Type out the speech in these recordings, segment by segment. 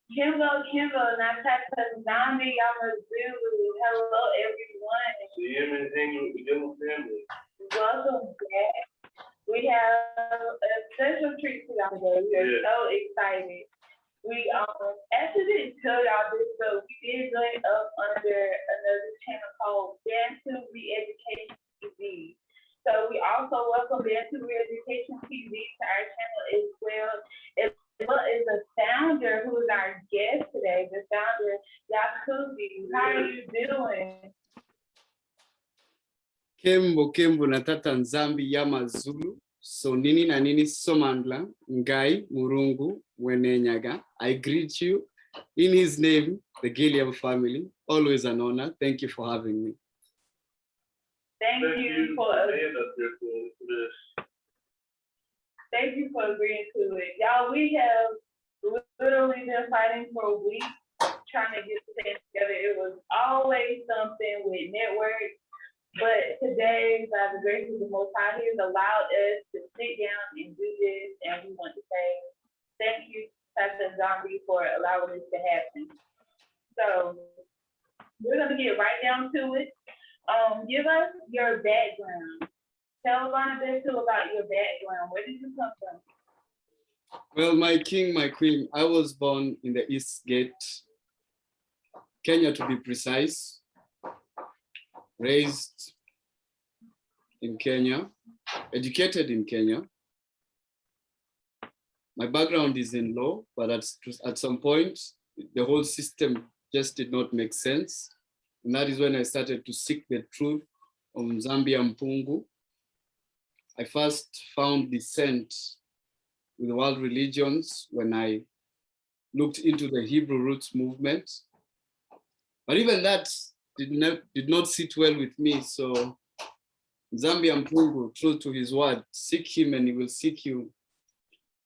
Kimbo, Nataka, Zombie, Yamazulu. Hello, everyone. See him in English, we give him family. Welcome back. We have a special treat for y'all today. We are so excited. We actually didn't tell y'all this, but we did join up under another channel called Bantu Re-education TV. So we also welcome Bantu Re-education TV to our channel as well as the founder who is our guest today, the founder, Yakubi. How are you doing? Kembo natata nzambi Yamazulu. So nini na nini somandla ngai murungu wenenyaga. I greet you in his name, the Gilliam family. Always an honor. Thank you for having me. Thank you for agreeing to it. Y'all, we have literally been fighting for a week trying to get this together. It was always something with network. But today, by the grace of the Most High, He has allowed us to sit down and do this, and we want to say thank you, Pastor Zombie, for allowing this to happen. So we're going to get right down to it. Give us your background. Tell us a bit too about your background. Where did you come from? Well, my king, my queen, I was born in the East Gate, Kenya to be precise. Raised in Kenya, educated in Kenya. My background is in law, but at some point, the whole system just did not make sense. And that is when I started to seek the truth on Zambia Mpungu. I first found dissent with world religions when I looked into the Hebrew roots movement. But even that did not sit well with me. So Zambia Mpungu, true to his word, seek him and he will seek you.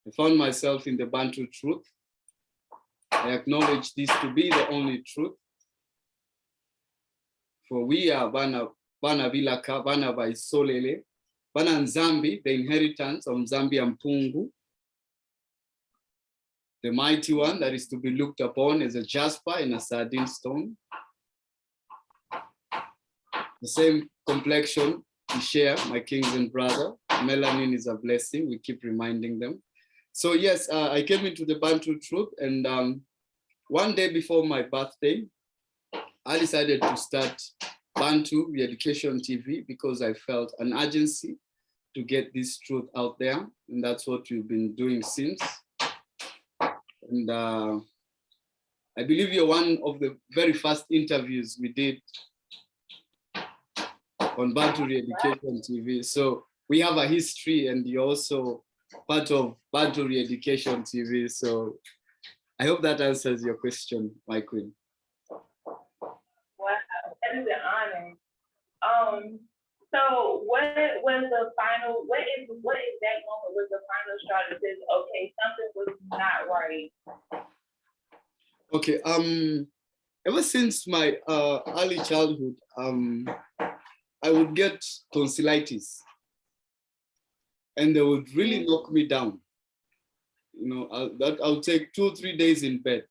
I found myself in the Bantu truth. I acknowledge this to be the only truth. For we are Bana Vilaka, Bana Vaisolele, Bana Nzambi, the inheritance of Zambia Mpungu, the mighty one that is to be looked upon as a jasper in a sardine stone. The same complexion we share, my kings and brother. Melanin is a blessing. We keep reminding them. So yes, I came into the Bantu truth, and one day before my birthday, I decided to start Bantu Re-education TV because I felt an urgency to get this truth out there, and that's what we've been doing since. And I believe you're one of the very first interviews we did on Bantu Re-education TV. So we have a history, and you're also part of Bantu Re-education TV. So I hope that answers your question, my queen. Wow, that is an honor. So what was the final, what exact moment was the final straw that says, okay, something was not right? Okay, ever since my early childhood, I would get tonsillitis, and they would really knock me down. You know, I'll take 2 or 3 days in bed.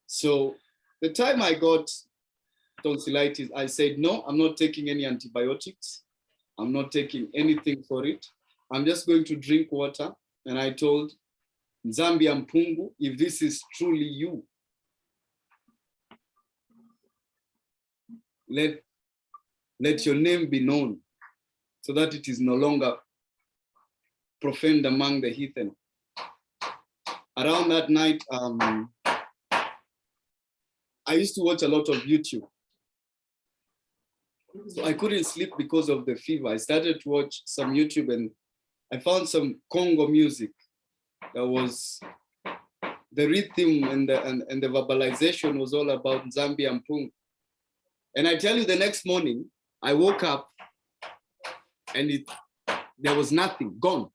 So the time I got tonsillitis, I said, no, I'm not taking any antibiotics. I'm not taking anything for it. I'm just going to drink water. And I told Zambia Mpungu, if this is truly you, let your name be known so that it is no longer profaned among the heathen. Around that night, I used to watch a lot of YouTube. So I couldn't sleep because of the fever. I started to watch some YouTube and I found some Congo music that was, the rhythm and the verbalization was all about Zambia Mpungu. And I tell you, the next morning, I woke up and there was nothing, gone,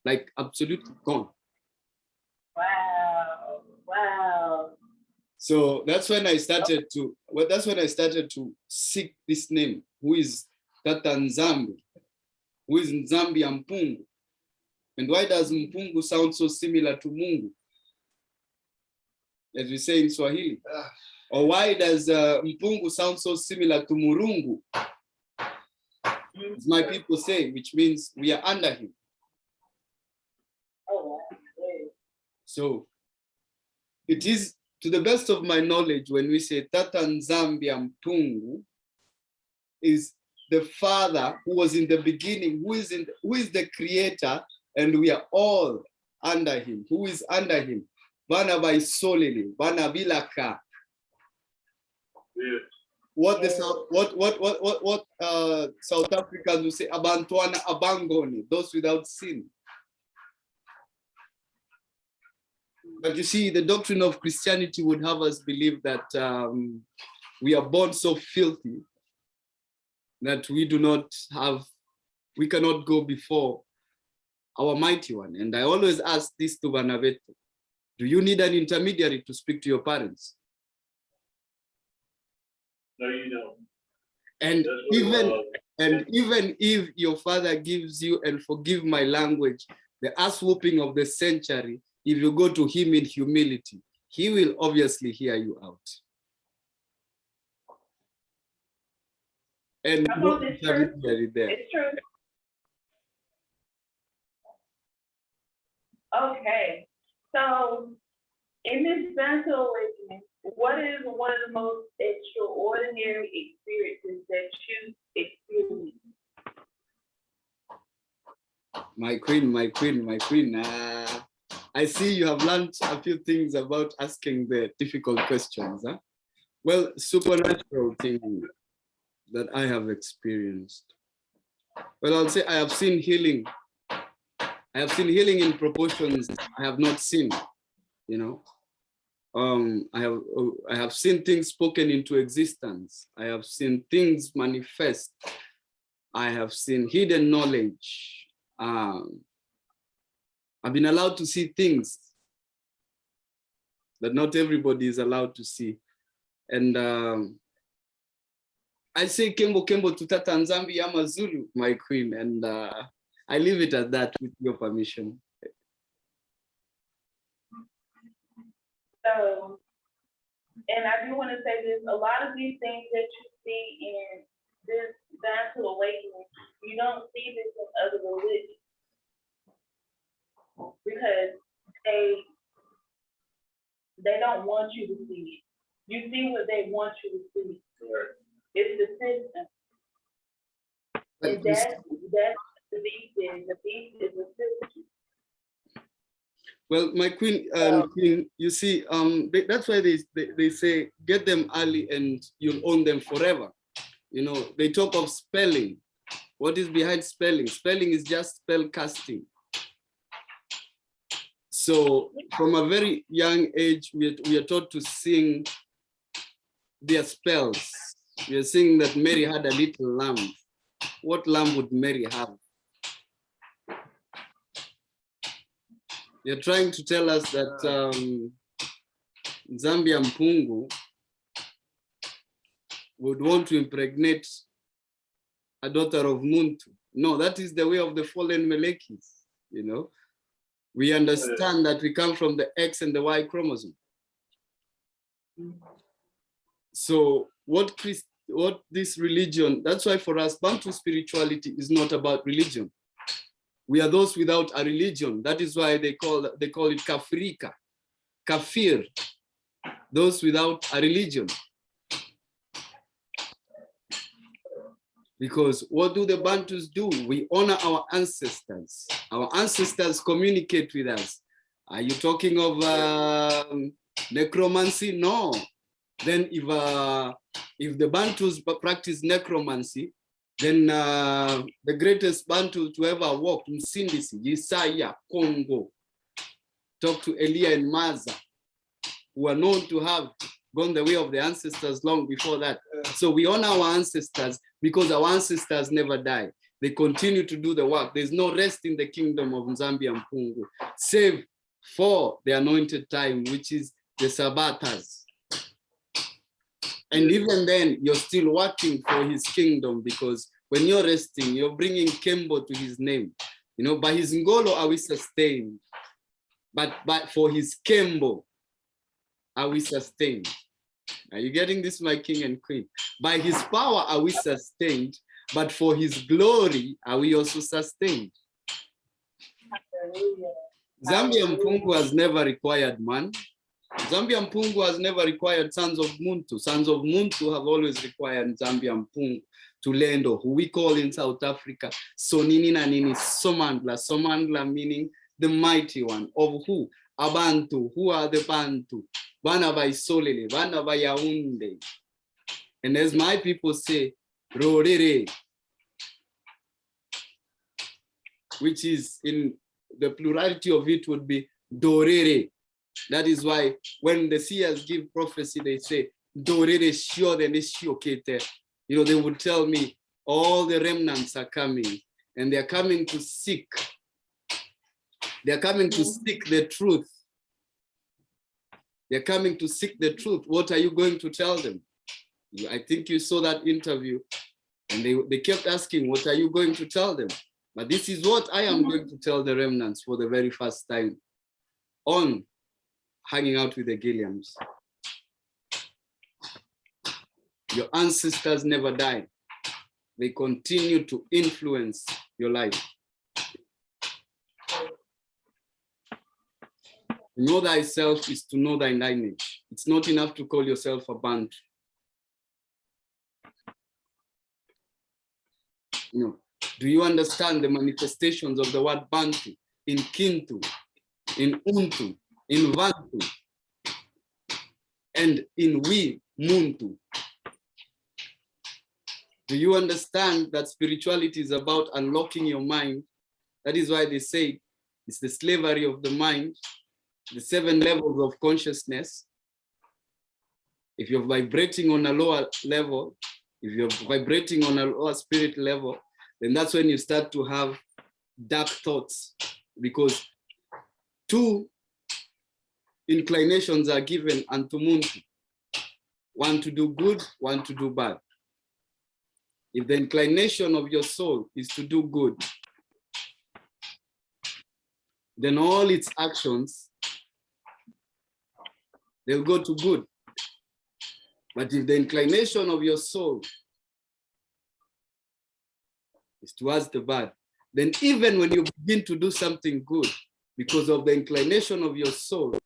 like absolutely gone. Wow, wow. So that's when I started to seek this name, who is Tata Nzambi, who is Nzambi Mpungu. And why does Mpungu sound so similar to Mungu? as we say in Swahili? Or why does Mpungu sound so similar to Murungu? As my people say, which means we are under him. Oh, wow. So it is, to the best of my knowledge, when we say Tata Nzambi Mpungu is the Father who was in the beginning, who is the creator, and we are all under him. Who is under him? Bana by solely, Bana bilaka. What the South Africans will say, Abantwana abangoni, those without sin. But you see, the doctrine of Christianity would have us believe that we are born so filthy that we cannot go before our mighty one. And I always ask this to Banaveto: do you need an intermediary to speak to your parents? No, you don't. And even if your father gives you, and forgive my language, the ass whooping of the century, if you go to him in humility, he will obviously hear you out. And no intermediary there. It's true. Okay, so in this Bantu awakening, what is one of the most extraordinary experiences that you experienced? My queen. I see you have learned a few things about asking the difficult questions. Huh? Well, supernatural thing that I have experienced. Well, I'll say I have seen healing. I have seen healing in proportions I have not seen, you know. I have seen things spoken into existence. I have seen things manifest. I have seen hidden knowledge. I've been allowed to see things that not everybody is allowed to see. And I say Kembo to Tata Nzambi Yamazulu, my queen, and I leave it at that with your permission. So, and I do want to say this, a lot of these things that you see in this Bantu awakening, you don't see this in other religions because they don't want you to see it. You see what they want you to see. It's the system. And that's the beast is. The beast is the system. Well, my queen, queen, you see, that's why they say get them early and you'll own them forever. You know, they talk of spelling. What is behind spelling? Spelling is just spell casting. So from a very young age, we are taught to sing their spells. We are singing that Mary had a little lamb. What lamb would Mary have? You're trying to tell us that Zambia Mpungu would want to impregnate a daughter of Muntu. No, that is the way of the fallen Melekis, you know. We understand that we come from the X and the Y chromosome. So what this religion, that's why for us, Bantu spirituality is not about religion. We are those without a religion. That is why they call it Kafirika, Kafir, those without a religion. Because what do the Bantus do? We honor our ancestors. Our ancestors communicate with us. Are you talking of necromancy? No. Then if the Bantus practice necromancy, then the greatest Bantu to ever walk, Msindisi, Yesaya, Congo, talk to Elia and Maza, who are known to have gone the way of the ancestors long before that. So we honor our ancestors because our ancestors never die. They continue to do the work. There's no rest in the kingdom of Zambia and Mpungu, save for the anointed time, which is the Sabbathas. And even then, you're still working for his kingdom, because when you're resting, you're bringing Kembo to his name. You know, by his Ngolo are we sustained, but for his Kembo, are we sustained? Are you getting this, my king and queen? By his power are we sustained, but for his glory are we also sustained? Zambia Mpungu has never required man. Zambia Mpungu has never required sons of Muntu. Sons of Muntu have always required Zambia Mpungu to lend, or who we call in South Africa, Sonini na nini, Somandla. Somandla meaning the mighty one. Of who? Abantu. Who are the Bantu? Bana ba Isolele, Bana ba Yaounde. And as my people say, Rorere, which is in the plurality of it would be Dorere. That is why when the seers give prophecy, they say, Dorere sure then kete. You know, they would tell me all the remnants are coming and they're coming to seek. They're coming to seek the truth. They're coming to seek the truth. What are you going to tell them? I think you saw that interview and they kept asking, what are you going to tell them? But this is what I am going to tell the remnants for the very first time on hanging out with the Gilliams. Your ancestors never died. They continue to influence your life. To know thyself is to know thy lineage. It's not enough to call yourself a Bantu. You know, do you understand the manifestations of the word Bantu in Kintu, in Untu, in Vantu, and in we Muntu? Do you understand that spirituality is about unlocking your mind? That is why they say it's the slavery of the mind, the 7 levels of consciousness. If you're vibrating on a lower level, if you're vibrating on a lower spirit level, then that's when you start to have dark thoughts, because 2 inclinations are given unto Muntu. 1 to do good, 1 to do bad. If the inclination of your soul is to do good, then all its actions, they'll go to good. But if the inclination of your soul is towards the bad, then even when you begin to do something good, because of the inclination of your soul,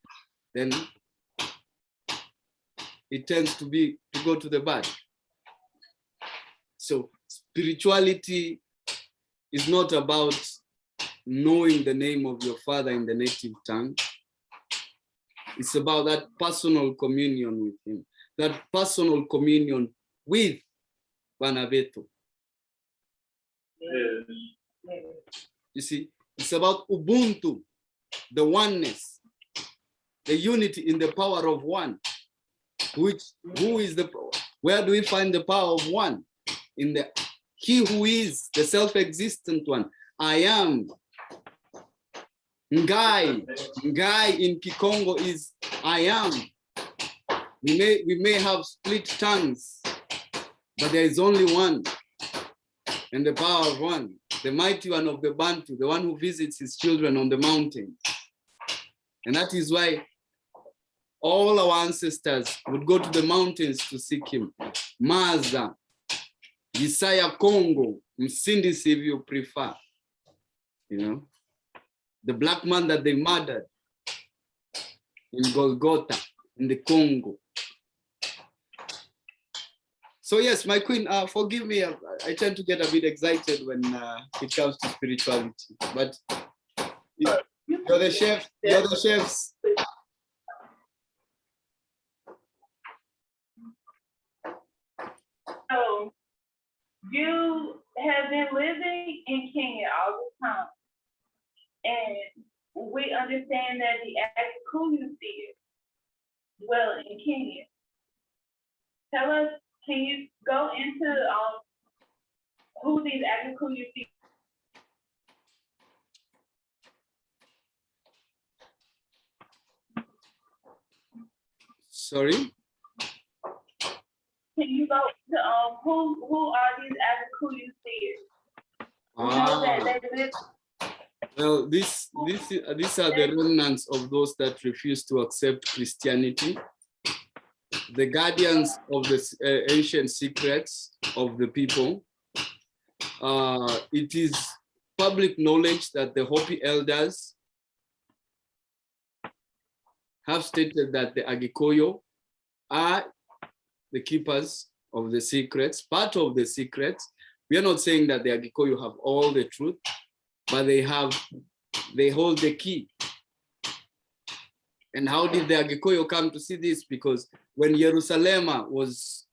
then it tends to go to the bad. So spirituality is not about knowing the name of your father in the native tongue. It's about that personal communion with him, that personal communion with Banabeto. Yes. You see, it's about Ubuntu, the oneness, the unity in the power of one. Who is the power? Where do we find the power of one? In the he who is the self-existent one. I am. Ngai. Ngai in Kikongo is I am. We may have split tongues, but there is only one. And the power of one. The mighty one of the Bantu, the one who visits his children on the mountain. And that is why all our ancestors would go to the mountains to seek him. Maza, Yesaya Congo, Msindisi if you prefer. You know, the black man that they murdered in Golgotha, in the Congo. So yes, my queen, forgive me, I tend to get a bit excited when it comes to spirituality, but you're the chef, you're the chefs. So you have been living in Kenya all the time, and we understand that the Yakubi dwell in Kenya. Tell us, can you go into who these Yakubi Sorry? Can you go to who are these Yakubi seers? Well, these are the remnants of those that refuse to accept Christianity. the guardians of the ancient secrets of the people. It is public knowledge that the Hopi elders have stated that the Agikoyo are the keepers of the secrets, part of the secrets. We are not saying that the Agikoyo have all the truth, but they hold the key. And how did the Agikoyo come to see this? Because when Jerusalem was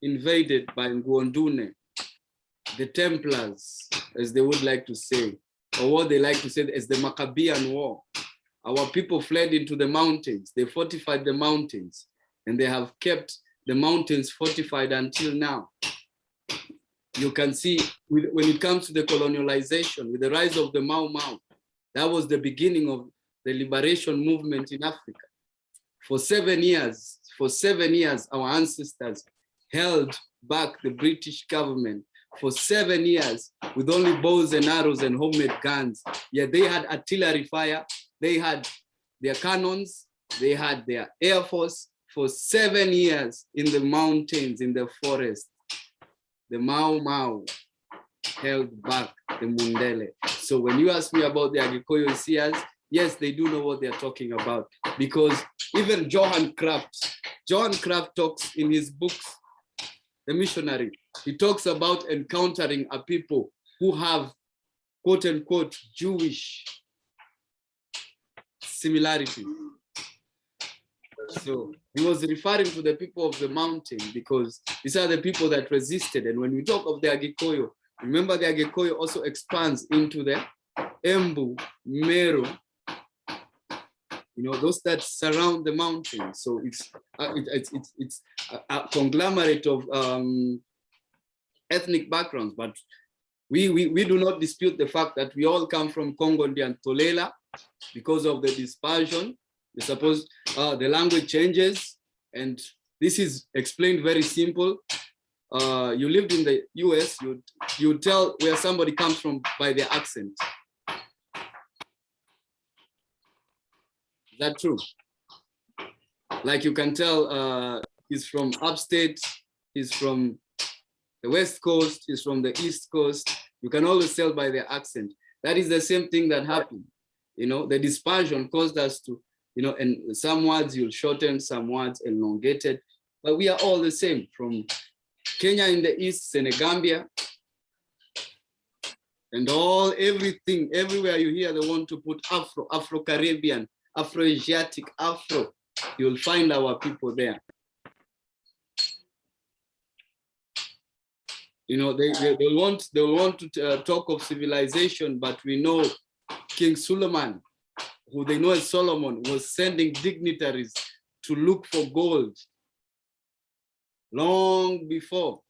invaded by Nguondune, the Templars, as they would like to say, or what they like to say as the Maccabean War, our people fled into the mountains. They fortified the mountains, and they have kept the mountains fortified until now. You can see when it comes to the colonialization, with the rise of the Mau Mau, that was the beginning of the liberation movement in Africa. For 7 years, our ancestors held back the British government for 7 years with only bows and arrows and homemade guns. Yet they had artillery fire, they had their cannons, they had their air force for 7 years in the mountains, in the forest. The Mau Mau held back the Mundele. So when you ask me about the Agikoyo Seers, yes, they do know what they're talking about, because even Johann Kraft talks in his books, The Missionary, he talks about encountering a people who have quote unquote Jewish similarity. So he was referring to the people of the mountain because these are the people that resisted. And when we talk of the Agikoyo, remember the Agikoyo also expands into the Embu, Meru, those that surround the mountain. So it's a conglomerate of ethnic backgrounds, but we do not dispute the fact that we all come from Kongondi and Tolela because of the dispersion. We suppose the language changes, and this is explained very simple. You lived in the US, you tell where somebody comes from by their accent. Is that true? Like you can tell he's from upstate, he's from the West Coast, he's from the East Coast. You can always tell by their accent. That is the same thing that happened. The dispersion caused us to, and some words you'll shorten, some words elongated, but we are all the same, from Kenya in the East, Senegambia, and everything, everywhere you hear they want to put Afro, Afro-Caribbean, Afro-Asiatic, Afro, you'll find our people there. They'll want to talk of civilization, but we know King Suleiman, who they know as Solomon, was sending dignitaries to look for gold long before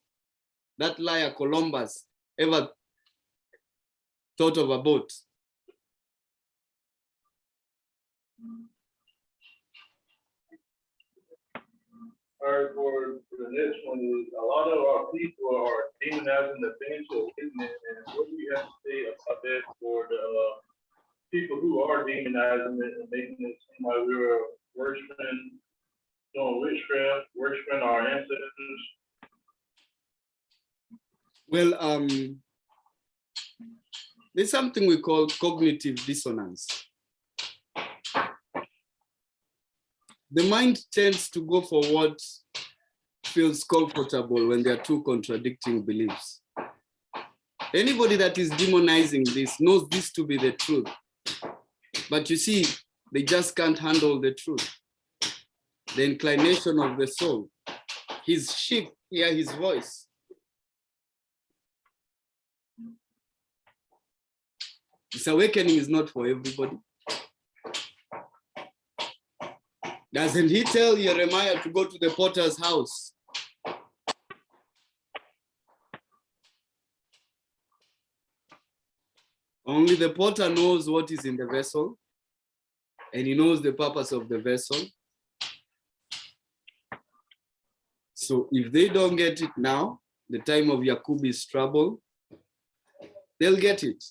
that liar Columbus ever thought of a boat. All right, for the next one is a lot of our people are demonizing the financial witness, and what do you have to say about that for the people who are demonizing it and making it seem like we're worshiping, doing witchcraft, worshiping our ancestors? Well, there's something we call cognitive dissonance. The mind tends to go for what feels comfortable when there are two contradicting beliefs. Anybody that is demonizing this knows this to be the truth. But you see, they just can't handle the truth. The inclination of the soul. His sheep hear his voice. This awakening is not for everybody. Doesn't he tell Jeremiah to go to the potter's house? Only the potter knows what is in the vessel, and he knows the purpose of the vessel. So if they don't get it now, the time of Yakubi's trouble, they'll get it.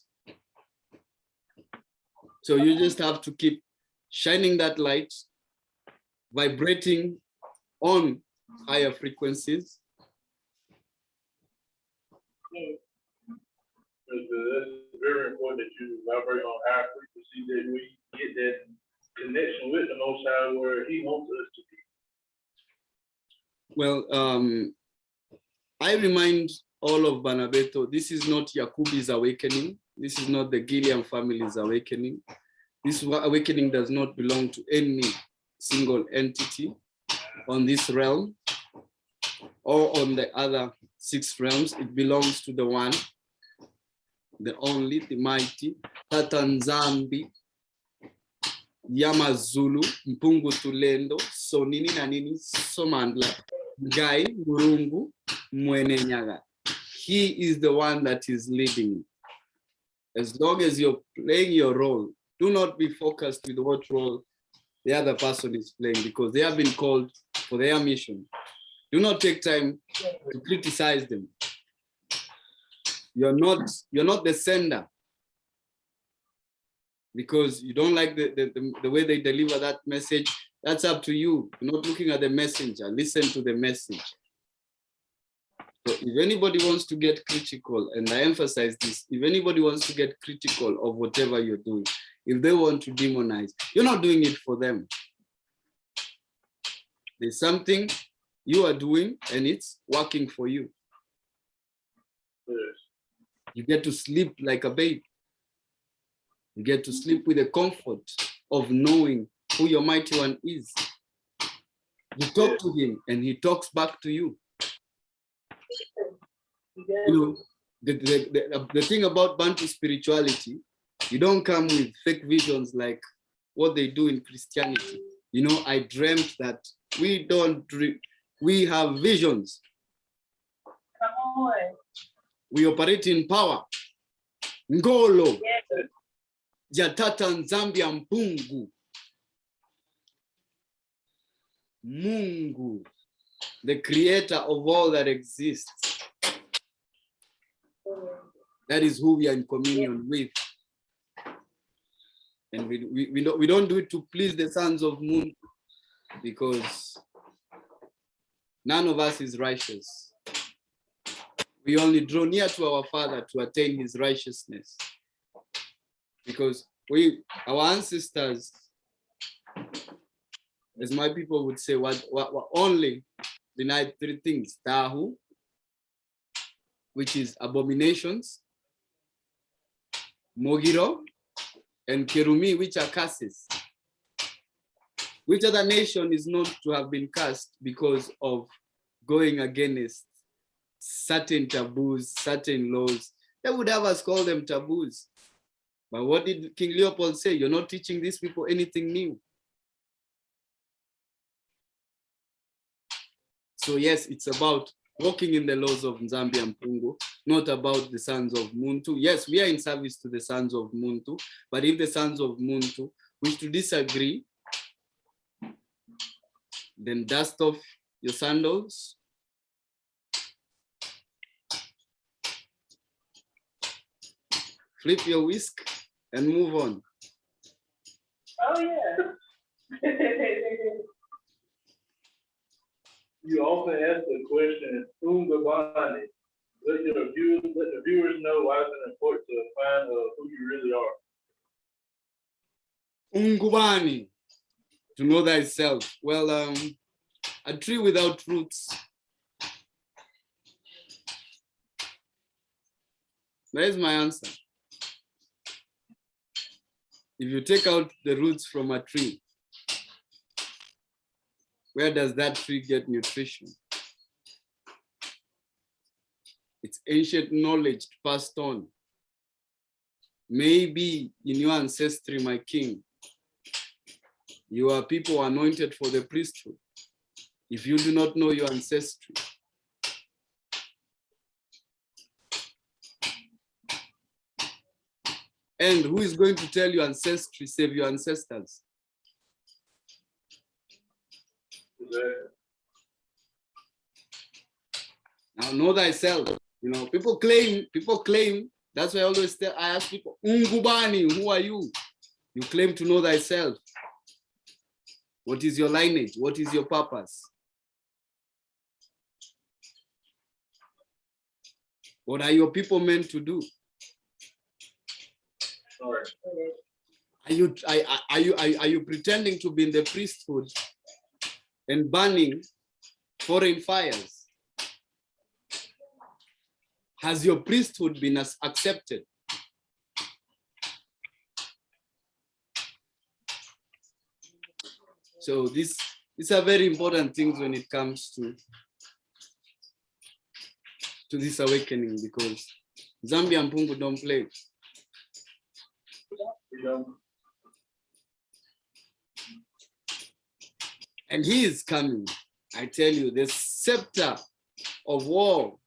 So you just have to keep shining that light, vibrating on higher frequencies. Yes. It's very important that you elaborate on high frequency, that we get that connection with the Most High where He wants us to be. Well, I remind all of Banabeto, this is not Yakubi's awakening. This is not the Gilliam family's awakening. This awakening does not belong to any single entity on this realm or on the other 6 realms. It belongs to the one, the only, the mighty, Tatanzambi, Yamazulu, Mpungu Tulendo, Sonini Nanini, Somandla, Gai, Murungu, Mwene Nyaga. He is the one that is leading. As long as you're playing your role, do not be focused with what role the other person is playing, because they have been called for their mission. Do not take time to criticize them. You're not the sender, because you don't like the way they deliver that message. That's up to you. You're not looking at the messenger. Listen to the message. So if anybody wants to get critical, and I emphasize this, if anybody wants to get critical of whatever you're doing, if they want to demonize, you're not doing it for them. There's something you are doing and it's working for you. Yes. You get to sleep like a baby. You get to sleep with the comfort of knowing who your mighty one is. You talk to him and he talks back to you. You know, the thing about Bantu spirituality, you don't come with fake visions like what they do in Christianity. You know, I dreamt that we have visions. Come on. We operate in power. Ngolo. Yes. Jatata Nzambia Mpungu. Mungu, the creator of all that exists. That is who we are in communion with. And we don't do it to please the sons of Moon, because none of us is righteous. We only draw near to our Father to attain his righteousness. Because our ancestors, as my people would say, were only denied 3 things: Tahu, which is abominations, Mogiro, and Kerumi, which are curses. Which other nation is known to have been cursed because of going against certain taboos, certain laws? They would have us call them taboos. But what did King Leopold say? You're not teaching these people anything new. So yes, it's about walking in the laws of Nzambi and Pungu, not about the sons of Muntu. Yes, we are in service to the sons of Muntu, but if the sons of Muntu wish to disagree, then dust off your sandals, flip your whisk, and move on. Oh, yeah. You often ask the question, Ungabani. Let the viewers know why it's important to find who you really are. Ungubani, to know thyself. Well, a tree without roots. There's my answer. If you take out the roots from a tree, where does that tree get nutrition? It's ancient knowledge passed on. Maybe in your ancestry, my king, you are people anointed for the priesthood. If you do not know your ancestry, and who is going to tell your ancestry save your ancestors? Now know thyself. You know, people claim. That's why I always I ask people, Ungubani, who are you? You claim to know thyself. What is your lineage? What is your purpose? What are your people meant to do? Sorry. Are you pretending to be in the priesthood and burning foreign fires? Has your priesthood been accepted? So these are very important things when it comes to this awakening, because Zambia and Pungu don't play. We don't. And he is coming. I tell you, the scepter of war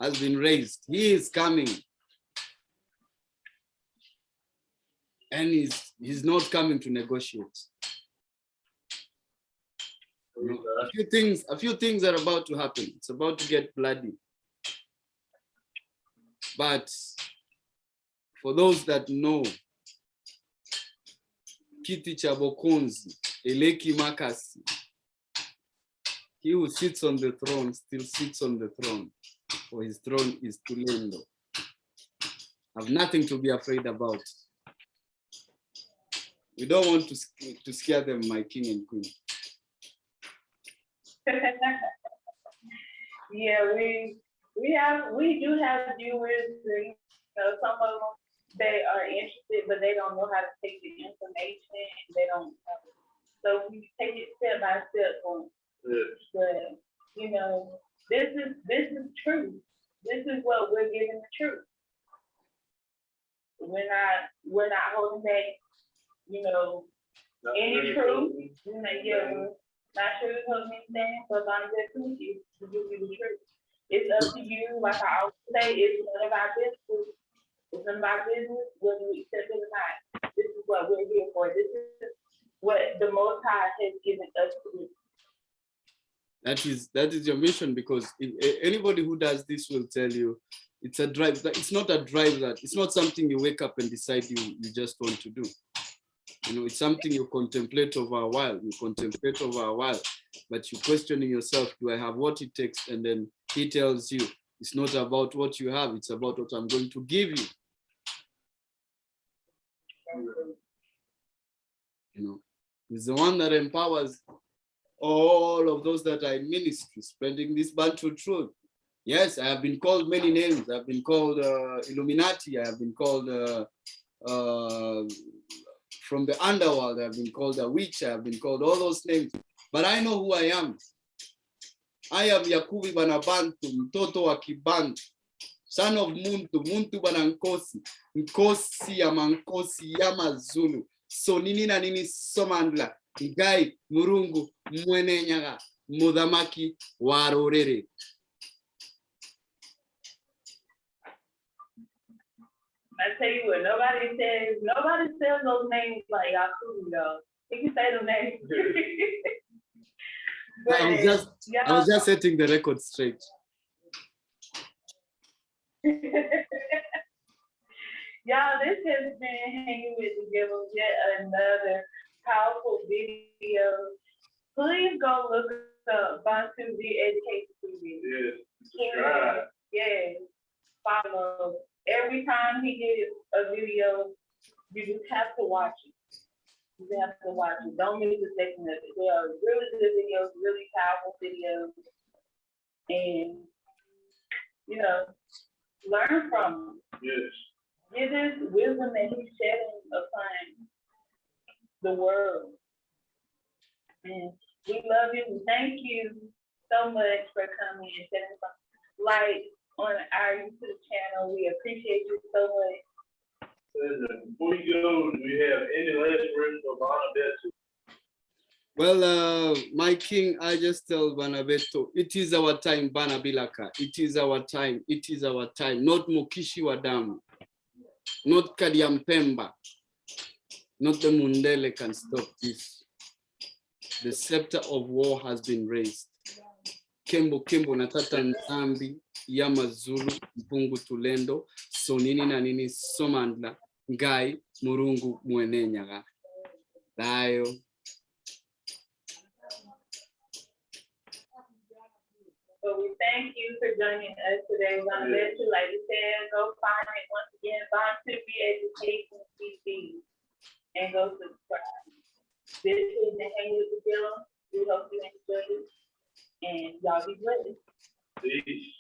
has been raised. He is coming. And he's not coming to negotiate. You know, a few things are about to happen. It's about to get bloody. But for those that know, Kiti Chabokonzi, Eleki Makasi, he who sits on the throne still sits on the throne, for his throne is Tulendo. I have nothing to be afraid about. We don't want to scare them, my king and queen. Yeah, we do have viewers. You know, some of them, they are interested, but they don't know how to take the information. They don't. So we take it step by step. But you know, this is truth. This is what we're giving the truth. We're not holding back. You know, any truth. You know, yeah, we're not sure what anything, but I'm just to give you the truth. It's up to you. Like I always say, it's none of our business. It's none of our business whether we accept it or not. This is what we're here for. This is what the Most High has given us to do. That is your mission, because anybody who does this will tell you it's a drive. It's not a drive. That it's not something you wake up and decide you just want to do. You know, it's something you contemplate over a while. But you're questioning yourself, do I have what it takes? And then he tells you, it's not about what you have, it's about what I'm going to give you. You know, he's the one that empowers all of those that are in ministry, spreading this Bantu truth. Yes, I have been called many names. I've been called Illuminati. I have been called from the underworld. I've been called a witch. I've been called all those names. But I know who I am. I am Yakubi bana Bantu, mtoto wa Kibantu, son of Muntu, Muntu bana Nkosi, Nkosi ya Mankosi ya Mazulu, so nini na nini somandla, Ngai Murungu mwene nyaga, Mudamaki warorere. I tell you what, nobody says those names like Yakubi though. You can say them names. But, I was just setting the record straight. Y'all, this has been Hanging with the Givers, yet another powerful video. Please go look up Bantu Re-education TV. Yes. Yes. Follow. Every time he gets a video, you just have to watch it. You have to watch it. Don't miss a second of it. They are really good videos, really powerful videos. And, you know, learn from them. Yes. It is wisdom that he's shedding upon the world. And we love you. We thank you so much for coming and shedding some light on our YouTube channel. We appreciate you so much. Before we go, do we have any last words for Banabeto? Well, my king, I just tell Banabeto, it is our time, Banabilaka. It is our time. It is our time. Not Mokishi Wadamu, not Kadiampemba, not the Mundele can stop this. The scepter of war has been raised. Kembo natata Nzambi, Yamazulu, Mpungu Tulendo, Sonini na nini Somandla, Ngai, Murungu mwene nyaga. Dayo. But we thank you for joining us today. We're gonna let you, like you said, go find it once again, Bantu Re-education TV, and go subscribe. This is the Hang with the Bill. We hope you enjoyed it, and y'all be blessed. Peace.